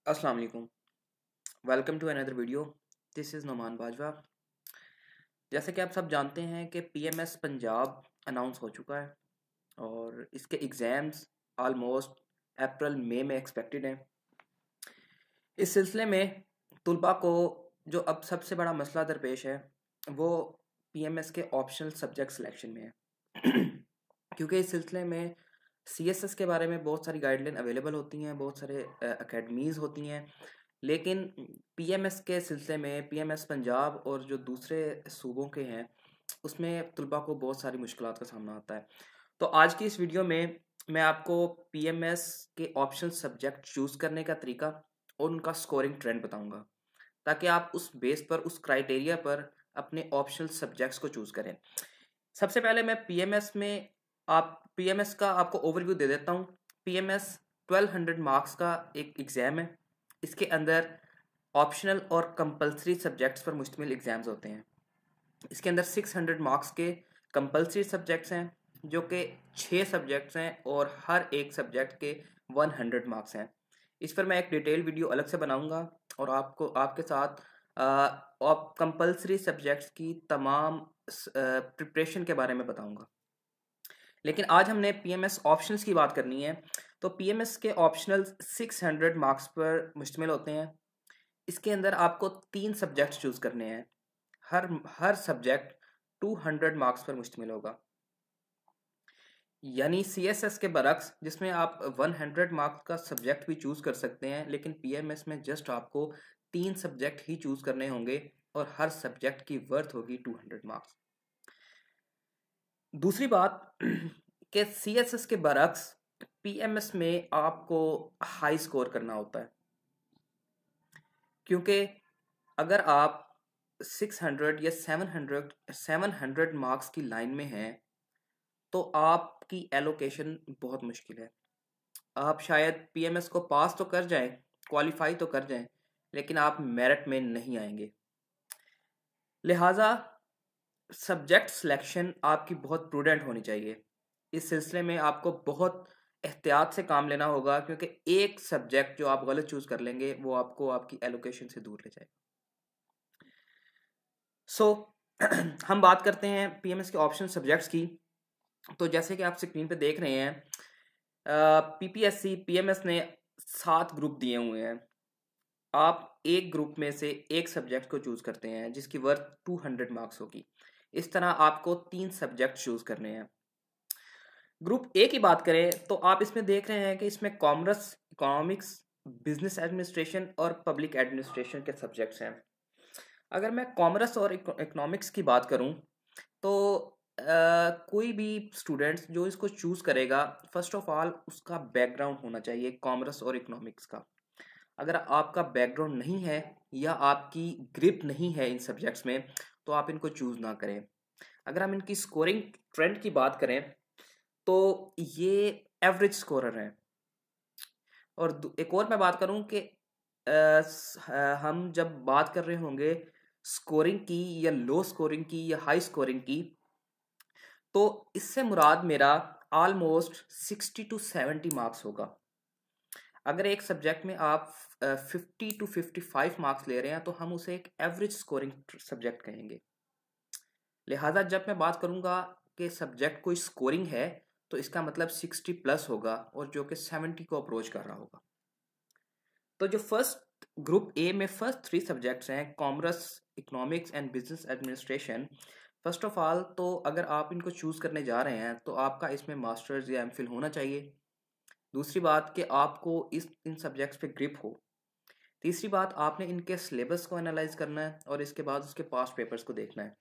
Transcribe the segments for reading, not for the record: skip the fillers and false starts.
अस्सलाम वालेकुम। Welcome to another video. This is Noman Bajwa. जैसे कि आप सब जानते हैं कि पीएमएस पंजाब अनाउंस हो चुका है और इसके एग्ज़ाम्स ऑलमोस्ट अप्रैल मई में एक्सपेक्टेड हैं। इस सिलसिले में तुलबा को जो अब सबसे बड़ा मसला दरपेश है वो पीएमएस के ऑप्शनल सब्जेक्ट सिलेक्शन में है। क्योंकि इस सिलसिले में सीएसएस के बारे में बहुत सारी गाइडलाइन अवेलेबल होती हैं, बहुत सारे अकेडमीज़ होती हैं, लेकिन पीएमएस के सिलसिले में पीएमएस पंजाब और जो दूसरे सूबों के हैं उसमें तलबा को बहुत सारी मुश्किलात का सामना होता है। तो आज की इस वीडियो में मैं आपको पीएमएस के ऑप्शनल सब्जेक्ट चूज़ करने का तरीका और उनका स्कोरिंग ट्रेंड बताऊंगा, ताकि आप उस बेस पर, उस क्राइटेरिया पर अपने ऑप्शनल सब्जेक्ट्स को चूज़ करें। सबसे पहले मैं पीएमएस का आपको ओवरव्यू दे देता हूँ। पीएमएस 1200 मार्क्स का एक एग्ज़ाम है। इसके अंदर ऑप्शनल और कंपलसरी सब्जेक्ट्स पर मुश्तमिल एग्ज़ाम्स होते हैं। इसके अंदर 600 मार्क्स के कंपलसरी सब्जेक्ट्स हैं, जो कि 6 सब्जेक्ट्स हैं और हर एक सब्जेक्ट के 100 मार्क्स हैं। इस पर मैं एक डिटेल वीडियो अलग से बनाऊंगा और आपके साथ कंपलसरी सब्जेक्ट्स की तमाम प्रिपरेशन के बारे में बताऊंगा। लेकिन आज हमने पीएमएस ऑप्शनल्स की बात करनी है। तो पीएमएस के ऑप्शनल 600 मार्क्स पर मुश्तमिल होते हैं। इसके अंदर आपको 3 सब्जेक्ट चूज़ करने हैं। हर हर सब्जेक्ट 200 मार्क्स पर मुश्तमिल होगा, यानी सीएसएस के बरक्स, जिसमें आप 100 मार्क्स का सब्जेक्ट भी चूज़ कर सकते हैं, लेकिन पीएमएस में जस्ट आपको 3 सब्जेक्ट ही चूज़ करने होंगे और हर सब्जेक्ट की वर्थ होगी 200 मार्क्स। दूसरी बात कि सीएसएस के बरक्स पीएमएस में आपको हाई स्कोर करना होता है, क्योंकि अगर आप 600 या 700 मार्क्स की लाइन में हैं तो आपकी एलोकेशन बहुत मुश्किल है। आप शायद पीएमएस को पास तो कर जाएं, क्वालिफाई तो कर जाएं, लेकिन आप मेरिट में नहीं आएंगे। लिहाजा सब्जेक्ट सिलेक्शन आपकी बहुत प्रूडेंट होनी चाहिए। इस सिलसिले में आपको बहुत एहतियात से काम लेना होगा, क्योंकि एक सब्जेक्ट जो आप गलत चूज़ कर लेंगे वो आपको आपकी एलोकेशन से दूर ले जाएगा। हम बात करते हैं पीएमएस के ऑप्शन सब्जेक्ट्स की। तो जैसे कि आप स्क्रीन पे देख रहे हैं, पीपीएससी पीएमएस ने 7 ग्रुप दिए हुए हैं। आप एक ग्रुप में से एक सब्जेक्ट को चूज़ करते हैं जिसकी वर्थ 200 मार्क्स होगी। इस तरह आपको 3 सब्जेक्ट चूज़ करने हैं। ग्रुप ए की बात करें तो आप इसमें देख रहे हैं कि इसमें कॉमर्स, इकोनॉमिक्स, बिजनेस एडमिनिस्ट्रेशन और पब्लिक एडमिनिस्ट्रेशन के सब्जेक्ट्स हैं। अगर मैं कॉमर्स और इकोनॉमिक्स की बात करूं तो कोई भी स्टूडेंट्स जो इसको चूज़ करेगा, फर्स्ट ऑफ ऑल उसका बैकग्राउंड होना चाहिए कॉमर्स और इकोनॉमिक्स का। अगर आपका बैकग्राउंड नहीं है या आपकी ग्रिप नहीं है इन सब्जेक्ट्स में, तो आप इनको चूज़ ना करें। अगर हम इनकी स्कोरिंग ट्रेंड की बात करें तो ये एवरेज स्कोरर हैं। और एक और मैं बात करूं कि हम जब बात कर रहे होंगे स्कोरिंग की या लो स्कोरिंग की या हाई स्कोरिंग की, तो इससे मुराद मेरा ऑलमोस्ट 60 to 70 मार्क्स होगा। अगर एक सब्जेक्ट में आप 50 to 55 मार्क्स ले रहे हैं तो हम उसे एक एवरेज स्कोरिंग सब्जेक्ट कहेंगे। लिहाजा जब मैं बात करूंगा कि सब्जेक्ट कोई स्कोरिंग है तो इसका मतलब 60 प्लस होगा और जो कि 70 को अप्रोच कर रहा होगा। तो जो फर्स्ट ग्रुप ए में फर्स्ट 3 सब्जेक्ट्स हैं, commerce, economics and business administration. First of all तो अगर आप इनको चूज़ करने जा रहे हैं तो आपका इसमें मास्टर्स या एमफिल होना चाहिए। दूसरी बात कि आपको इन सब्जेक्ट्स पे ग्रिप हो। तीसरी बात, आपने इनके सिलेबस को एनालाइज करना है और इसके बाद उसके पास्ट पेपर्स को देखना है।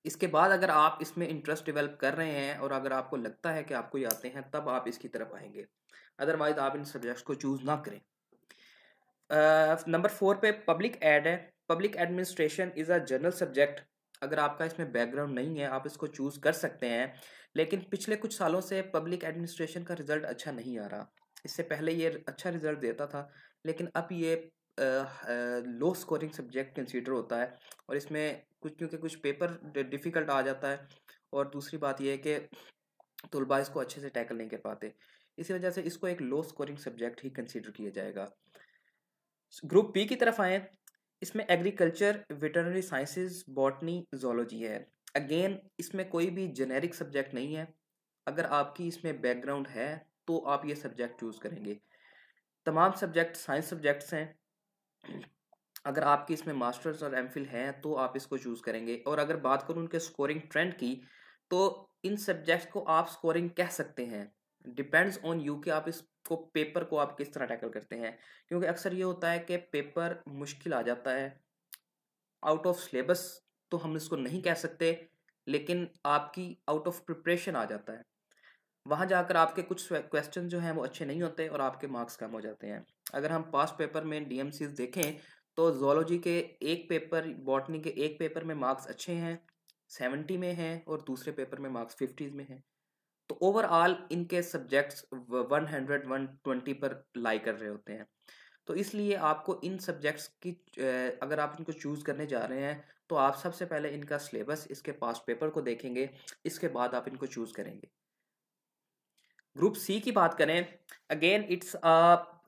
इसके बाद अगर आप इसमें इंटरेस्ट डेवलप कर रहे हैं और अगर आपको लगता है कि आपको ये आते हैं, तब आप इसकी तरफ आएंगे। अदरवाइज आप इन सब्जेक्ट्स को चूज़ ना करें। नंबर 4 पे पब्लिक एड है। Public administration is a general subject. अगर आपका इसमें बैकग्राउंड नहीं है आप इसको चूज़ कर सकते हैं, लेकिन पिछले कुछ सालों से पब्लिक एडमिनिस्ट्रेशन का रिजल्ट अच्छा नहीं आ रहा। इससे पहले ये अच्छा रिजल्ट देता था, लेकिन अब ये लो स्कोरिंग सब्जेक्ट कंसीडर होता है और इसमें क्योंकि कुछ पेपर डिफ़िकल्ट आ जाता है और दूसरी बात यह है कि तलबा इसको अच्छे से टैकल नहीं कर पाते। इसी वजह से इसको एक लो स्कोरिंग सब्जेक्ट ही कंसीडर किया जाएगा। ग्रुप बी की तरफ आए, इसमें agriculture, veterinary sciences, botany, zoology है। अगेन इसमें कोई भी जेनेरिक सब्जेक्ट नहीं है। अगर आपकी इसमें बैकग्राउंड है तो आप ये सब्जेक्ट चूज़ करेंगे। तमाम सब्जेक्ट साइंस सब्जेक्ट्स हैं। अगर आपकी इसमें मास्टर्स और एमफिल है तो आप इसको चूज़ करेंगे। और अगर बात करूँ उनके स्कोरिंग ट्रेंड की, तो इन सब्जेक्ट्स को आप स्कोरिंग कह सकते हैं। डिपेंड्स ऑन यू कि आप इसको पेपर को आप किस तरह टैकल करते हैं, क्योंकि अक्सर ये होता है कि पेपर मुश्किल आ जाता है, आउट ऑफ सिलेबस तो हम इसको नहीं कह सकते, लेकिन आपकी आउट ऑफ प्रिपरेशन आ जाता है। वहाँ जाकर आपके कुछ क्वेश्चन जो हैं वो अच्छे नहीं होते और आपके मार्क्स कम हो जाते हैं। अगर हम पास्ट पेपर में डीएमसीज देखें तो जोलॉजी के एक पेपर, बॉटनी के एक पेपर में मार्क्स अच्छे हैं, 70 में हैं, और दूसरे पेपर में मार्क्स 50 में हैं। तो ओवरऑल इनके सब्जेक्ट्स 100 120 पर लाई कर रहे होते हैं। तो इसलिए आपको इन सब्जेक्ट्स की अगर आप इनको चूज़ करने जा रहे हैं तो आप सबसे पहले इनका सिलेबस, इसके पास्ट पेपर को देखेंगे, इसके बाद आप इनको चूज़ करेंगे। ग्रुप सी की बात करें, अगेन इट्स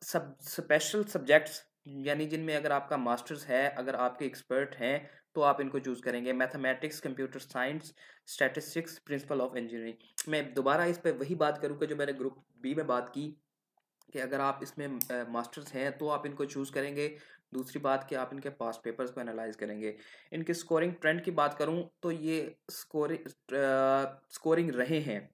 सब स्पेशल सब्जेक्ट्स, यानी जिनमें अगर आपका मास्टर्स है, अगर आपके एक्सपर्ट हैं तो आप इनको चूज़ करेंगे। Mathematics, computer science, statistics, principle of engineering. मैं दोबारा इस पर वही बात करूँगा जो मैंने ग्रुप बी में बात की, कि अगर आप इसमें मास्टर्स हैं तो आप इनको चूज़ करेंगे। दूसरी बात कि आप इनके पास्ट पेपर्स को एनालाइज करेंगे। इनके स्कोरिंग ट्रेंड की बात करूं तो ये स्कोरिंग रहे हैं।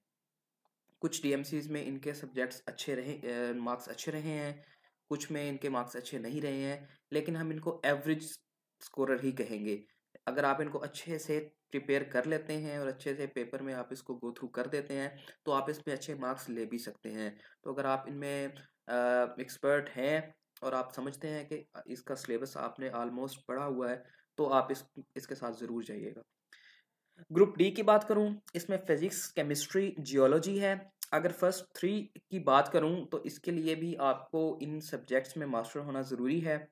कुछ डीएमसीज में इनके सब्जेक्ट्स अच्छे रहे, मार्क्स अच्छे रहे हैं, कुछ में इनके मार्क्स अच्छे नहीं रहे हैं, लेकिन हम इनको एवरेज स्कोरर ही कहेंगे। अगर आप इनको अच्छे से प्रिपेयर कर लेते हैं और अच्छे से पेपर में आप इसको गो थ्रू कर देते हैं तो आप इसमें अच्छे मार्क्स ले भी सकते हैं। तो अगर आप इनमें एक्सपर्ट हैं और आप समझते हैं कि इसका सिलेबस आपने ऑलमोस्ट पढ़ा हुआ है तो आप इसके साथ ज़रूर जाइएगा। ग्रुप डी की बात करूं, इसमें फिजिक्स, केमिस्ट्री, जियोलॉजी है। अगर फर्स्ट 3 की बात करूं तो इसके लिए भी आपको इन सब्जेक्ट्स में मास्टर होना ज़रूरी है।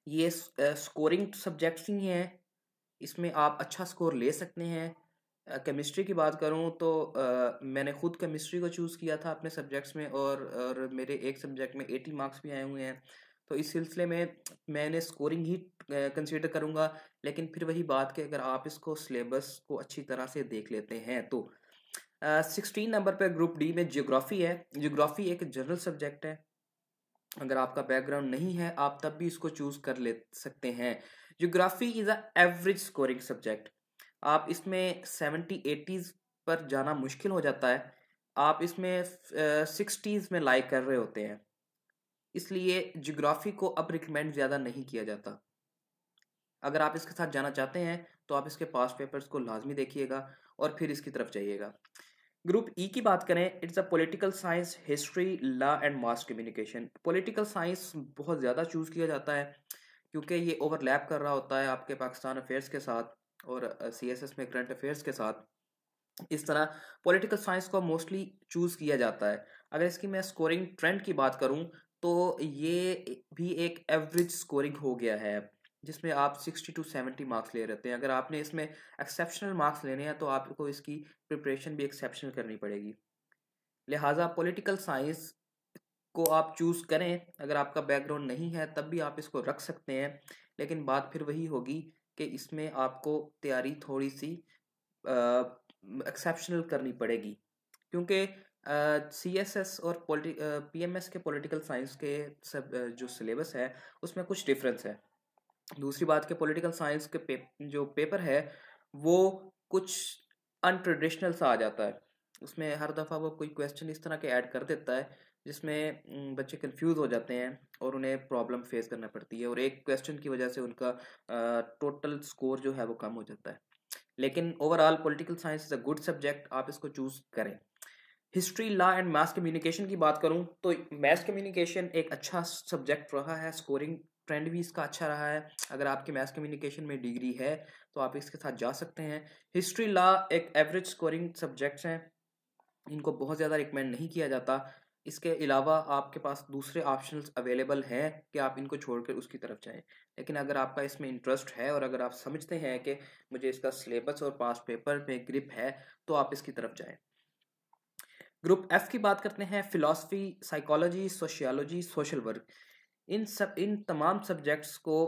ये स्कोरिंग सब्जेक्ट्स ही हैं, इसमें आप अच्छा स्कोर ले सकते हैं। केमिस्ट्री की बात करूं तो मैंने खुद केमिस्ट्री को चूज़ किया था अपने सब्जेक्ट्स में, और मेरे एक सब्जेक्ट में 80 मार्क्स भी आए हुए हैं। तो इस सिलसिले में मैंने स्कोरिंग ही कंसीडर करूंगा। लेकिन फिर वही बात कि अगर आप इसको सिलेबस को अच्छी तरह से देख लेते हैं तो 16 नंबर पर ग्रुप डी में जियोग्राफी है। जियोग्राफी एक जनरल सब्जेक्ट है, अगर आपका बैकग्राउंड नहीं है आप तब भी इसको चूज कर ले सकते हैं। Geography is a average scoring subject. आप इसमें 70-80s पर जाना मुश्किल हो जाता है, आप इसमें 60s में लाइक कर रहे होते हैं। इसलिए ज्योग्राफी को अब रिकमेंड ज़्यादा नहीं किया जाता। अगर आप इसके साथ जाना चाहते हैं तो आप इसके पास्ट पेपर्स को लाजमी देखिएगा और फिर इसकी तरफ जाइएगा। ग्रुप ई की बात करें, it's a political science, history, law and mass communication. Political science बहुत ज़्यादा चूज़ किया जाता है क्योंकि ये ओवरलैप कर रहा होता है आपके पाकिस्तान अफेयर्स के साथ और सीएसएस में करंट अफेयर्स के साथ। इस तरह पॉलिटिकल साइंस को मोस्टली चूज़ किया जाता है। अगर इसकी मैं स्कोरिंग ट्रेंड की बात करूं तो ये भी एक एवरेज स्कोरिंग हो गया है, जिसमें आप 60 to 70 मार्क्स ले रहते हैं। अगर आपने इसमें एक्सेप्शनल मार्क्स लेने हैं तो आपको इसकी प्रिपरेशन भी एक्सेप्शनल करनी पड़ेगी। लिहाजा पॉलिटिकल साइंस को आप चूज़ करें। अगर आपका बैकग्राउंड नहीं है तब भी आप इसको रख सकते हैं, लेकिन बात फिर वही होगी कि इसमें आपको तैयारी थोड़ी सी एक्सेप्शनल करनी पड़ेगी, क्योंकि सीएसएस और पीएमएस के पॉलिटिकल साइंस के सब जो सिलेबस है उसमें कुछ डिफरेंस है। दूसरी बात कि पॉलिटिकल साइंस के जो पेपर है वो कुछ अनट्रेडिशनल सा आ जाता है। उसमें हर दफ़ा वो कोई क्वेश्चन इस तरह के ऐड कर देता है जिसमें बच्चे कंफ्यूज हो जाते हैं और उन्हें प्रॉब्लम फेस करना पड़ती है, और एक क्वेश्चन की वजह से उनका टोटल स्कोर जो है वो कम हो जाता है। लेकिन overall political science is a good subject, आप इसको चूज़ करें। History, law and mass communication की बात करूं तो मास कम्युनिकेशन एक अच्छा सब्जेक्ट रहा है, स्कोरिंग ट्रेंड भी इसका अच्छा रहा है। अगर आपकी मास कम्युनिकेशन में डिग्री है तो आप इसके साथ जा सकते हैं। हिस्ट्री, लॉ एक एवरेज स्कोरिंग सब्जेक्ट्स हैं, इनको बहुत ज़्यादा रिकमेंड नहीं किया जाता। इसके अलावा आपके पास दूसरे ऑप्शंस अवेलेबल हैं कि आप इनको छोड़कर उसकी तरफ जाएं। लेकिन अगर आपका इसमें इंटरेस्ट है और अगर आप समझते हैं कि मुझे इसका सिलेबस और पास्ट पेपर में ग्रिप है तो आप इसकी तरफ जाएं। ग्रुप एफ की बात करते हैं, philosophy, psychology, sociology, social work. इन तमाम सब्जेक्ट्स को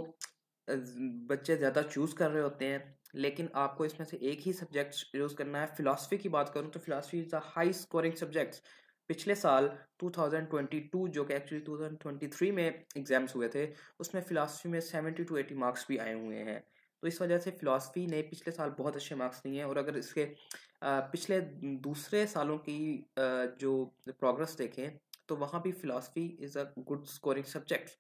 बच्चे ज़्यादा चूज़ कर रहे होते हैं, लेकिन आपको इसमें से एक ही सब्जेक्ट चूज़ करना है। फ़िलासफ़ी की बात करूँ तो philosophy is a high scoring subjects. पिछले साल 2022 जो कि एक्चुअली 2023 में एग्ज़ाम्स हुए थे, उसमें फ़िलासफ़ी में 70 टू 80 मार्क्स भी आए हुए हैं। तो इस वजह से फ़िलासफ़ी ने पिछले साल बहुत अच्छे मार्क्स लिए हैं, और अगर इसके पिछले दूसरे सालों की जो प्रोग्रेस देखें तो वहाँ भी philosophy is a good scoring subject.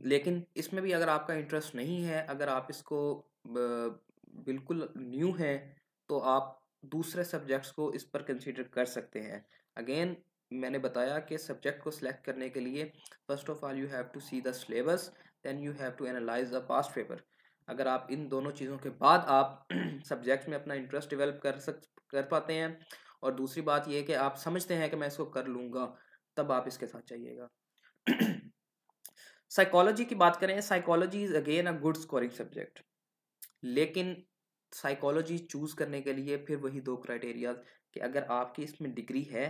लेकिन इसमें भी अगर आपका इंटरेस्ट नहीं है, अगर आप इसको बिल्कुल न्यू हैं, तो आप दूसरे सब्जेक्ट्स को इस पर कंसीडर कर सकते हैं। अगेन मैंने बताया कि सब्जेक्ट को सिलेक्ट करने के लिए first of all you have to see the syllabus, then you have to analyse the past paper. अगर आप इन दोनों चीज़ों के बाद आप सब्जेक्ट में अपना इंटरेस्ट डेवलप कर पाते हैं, और दूसरी बात यह है कि आप समझते हैं कि मैं इसको कर लूँगा, तब आप इसके साथ जाइएगा। साइकोलॉजी की बात करें, psychology is again a good scoring subject, लेकिन साइकोलॉजी चूज करने के लिए फिर वही दो क्राइटेरिया कि अगर आपकी इसमें डिग्री है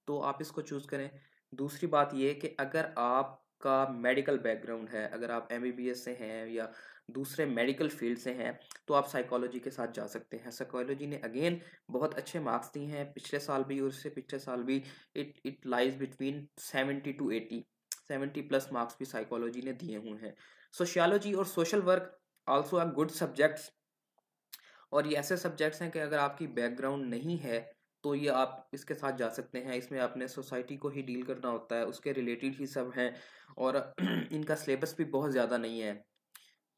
तो आप इसको चूज करें। दूसरी बात यह कि अगर आपका मेडिकल बैकग्राउंड है, अगर आप एमबीबीएस से हैं या दूसरे मेडिकल फील्ड से हैं, तो आप साइकोलॉजी के साथ जा सकते हैं। साइकोलॉजी ने अगेन बहुत अच्छे मार्क्स दिए हैं, पिछले साल भी और उससे पिछले साल भी। It lies between 70 to 80, 70 plus marks भी साइकोलॉजी ने दिए हुए हैं। सोशियोलॉजी और social work also are good subjects, और ये ऐसे सब्जेक्ट्स हैं कि अगर आपकी बैकग्राउंड नहीं है तो ये आप इसके साथ जा सकते हैं। इसमें आपने सोसाइटी को ही डील करना होता है, उसके रिलेटेड ही सब हैं, और इनका सिलेबस भी बहुत ज़्यादा नहीं है।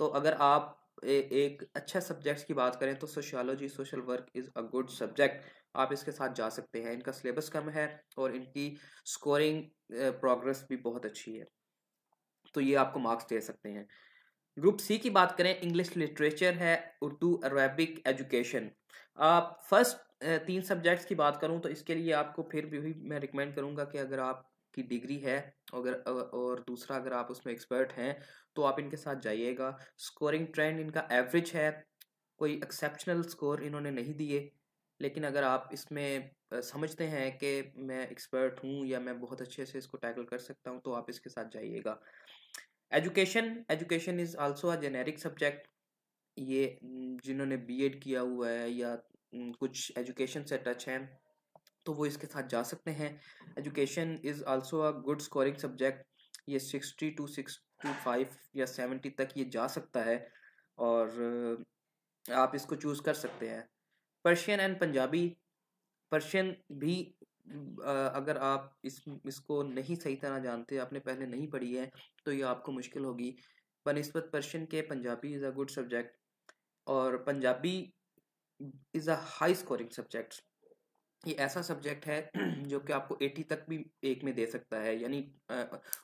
तो अगर आप एक अच्छा सब्जेक्ट्स की बात करें तो sociology social work is a good subject, आप इसके साथ जा सकते हैं। इनका सिलेबस कम है और इनकी स्कोरिंग प्रोग्रेस भी बहुत अच्छी है, तो ये आपको मार्क्स दे सकते हैं। ग्रुप सी की बात करें, इंग्लिश लिटरेचर है, उर्दू, अरबिक, एजुकेशन। आप फर्स्ट 3 सब्जेक्ट्स की बात करूं तो इसके लिए आपको फिर भी मैं रिकमेंड करूंगा कि अगर आपकी डिग्री है, और दूसरा अगर आप उसमें एक्सपर्ट हैं, तो आप इनके साथ जाइएगा। स्कोरिंग ट्रेंड इनका एवरेज है, कोई एक्सेप्शनल स्कोर इन्होंने नहीं दिए, लेकिन अगर आप इसमें समझते हैं कि मैं एक्सपर्ट हूँ या मैं बहुत अच्छे से इसको टैकल कर सकता हूँ, तो आप इसके साथ जाइएगा। Education is also a generic subject. ये जिन्होंने बीएड किया हुआ है या कुछ एजुकेशन से टच है, तो वो इसके साथ जा सकते हैं। Education is also a good scoring subject. ये 60 टू 65 या 70 तक ये जा सकता है, और आप इसको चूज़ कर सकते हैं। पर्शियन एंड पंजाबी, पर्शियन भी अगर आप इसको नहीं सही तरह जानते, आपने पहले नहीं पढ़ी है, तो ये आपको मुश्किल होगी। बनिस्बत पर्शियन के Punjabi is a good subject, और Punjabi is a high scoring subject. ये ऐसा सब्जेक्ट है जो कि आपको 80 तक भी एक में दे सकता है, यानी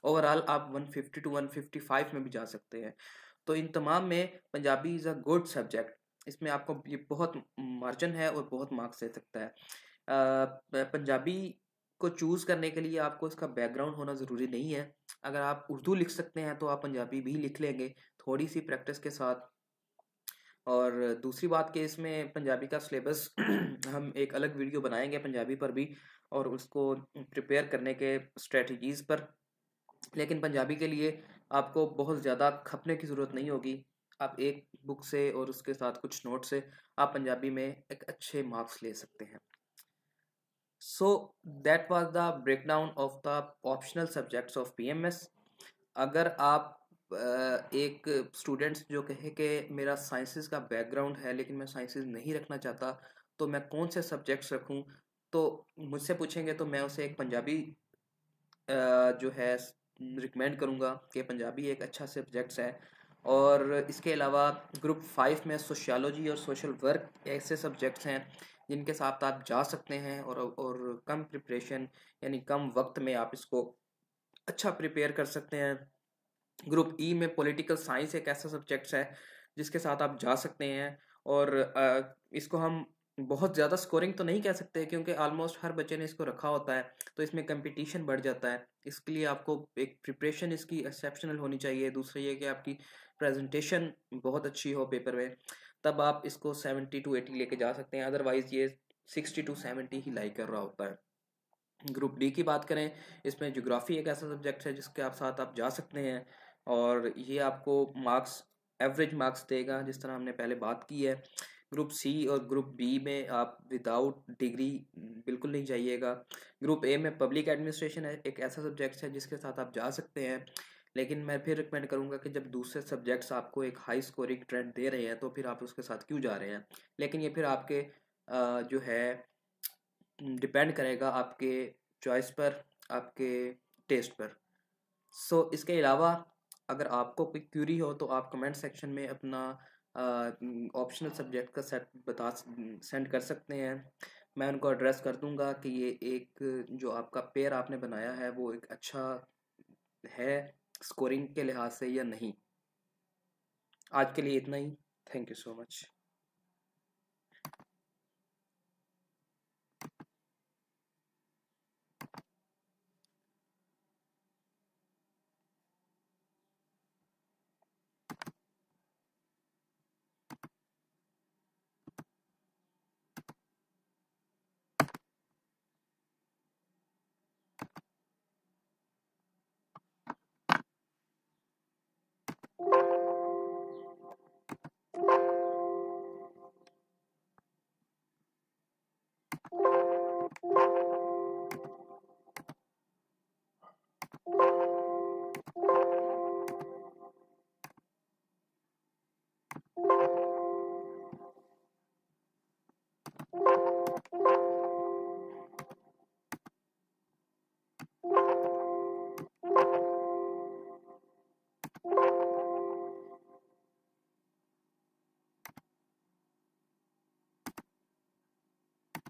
ओवरऑल आप 150 टू 155 में भी जा सकते हैं। तो इन तमाम में Punjabi is a good subject, इसमें आपको ये बहुत मार्जिन है और बहुत मार्क्स दे सकता है। पंजाबी को चूज़ करने के लिए आपको इसका बैकग्राउंड होना ज़रूरी नहीं है। अगर आप उर्दू लिख सकते हैं तो आप पंजाबी भी लिख लेंगे, थोड़ी सी प्रैक्टिस के साथ। और दूसरी बात कि इसमें पंजाबी का सिलेबस हम एक अलग वीडियो बनाएंगे पंजाबी पर भी, और उसको प्रिपेयर करने के स्ट्रेटजीज़ पर। लेकिन पंजाबी के लिए आपको बहुत ज़्यादा खपने की ज़रूरत नहीं होगी। आप एक बुक से और उसके साथ कुछ नोट से आप पंजाबी में एक अच्छे मार्क्स ले सकते हैं। So that was the breakdown of the optional subjects of PMS. अगर आप एक स्टूडेंट्स जो कहे कि मेरा साइंसेस का बैकग्राउंड है लेकिन मैं साइंसेस नहीं रखना चाहता, तो मैं कौन से सब्जेक्ट्स रखूं, तो मुझसे पूछेंगे तो मैं उसे एक पंजाबी जो है रिकमेंड करूंगा कि पंजाबी एक अच्छा सब्जेक्ट्स है। और इसके अलावा ग्रुप 5 में सोशियोलॉजी और सोशल वर्क ऐसे सब्जेक्ट्स हैं जिनके साथ आप जा सकते हैं, और कम प्रिपरेशन यानी कम वक्त में आप इसको अच्छा प्रिपेयर कर सकते हैं। ग्रुप ई में पॉलिटिकल साइंस एक ऐसा सब्जेक्ट्स है जिसके साथ आप जा सकते हैं, और इसको हम बहुत ज़्यादा स्कोरिंग तो नहीं कह सकते क्योंकि ऑलमोस्ट हर बच्चे ने इसको रखा होता है, तो इसमें कंपटीशन बढ़ जाता है। इसके लिए आपको एक प्रिपरेशन इसकी एक्सेप्शनल होनी चाहिए। दूसरा ये कि आपकी प्रेजेंटेशन बहुत अच्छी हो पेपर में, तब आप इसको 70 टू 80 लेके जा सकते हैं। अदरवाइज़ ये 60 टू 70 ही लाइक कर रहा होता है। ग्रुप डी की बात करें, इसमें ज्योग्राफी एक ऐसा सब्जेक्ट है जिसके आप साथ आप जा सकते हैं और ये आपको मार्क्स, एवरेज मार्क्स देगा, जिस तरह हमने पहले बात की है। ग्रुप सी और ग्रुप बी में आप विदाउट डिग्री बिल्कुल नहीं जाइएगा। ग्रुप ए में पब्लिक एडमिनिस्ट्रेशन है, एक ऐसा सब्जेक्ट है जिसके साथ आप जा सकते हैं, लेकिन मैं फिर रिकमेंड करूंगा कि जब दूसरे सब्जेक्ट्स आपको एक हाई स्कोरिंग ट्रेंड दे रहे हैं तो फिर आप उसके साथ क्यों जा रहे हैं। लेकिन ये फिर आपके जो है डिपेंड करेगा आपके चॉइस पर, आपके टेस्ट पर। सो इसके अलावा अगर आपको कोई क्यूरी हो तो आप कमेंट सेक्शन में अपना ऑप्शनल सब्जेक्ट का सेट सेंड कर सकते हैं। मैं उनको एड्रेस कर दूंगा कि ये एक जो आपका पेयर आपने बनाया है वो एक अच्छा है स्कोरिंग के लिहाज से या नहीं। आज के लिए इतना ही। Thank you so much.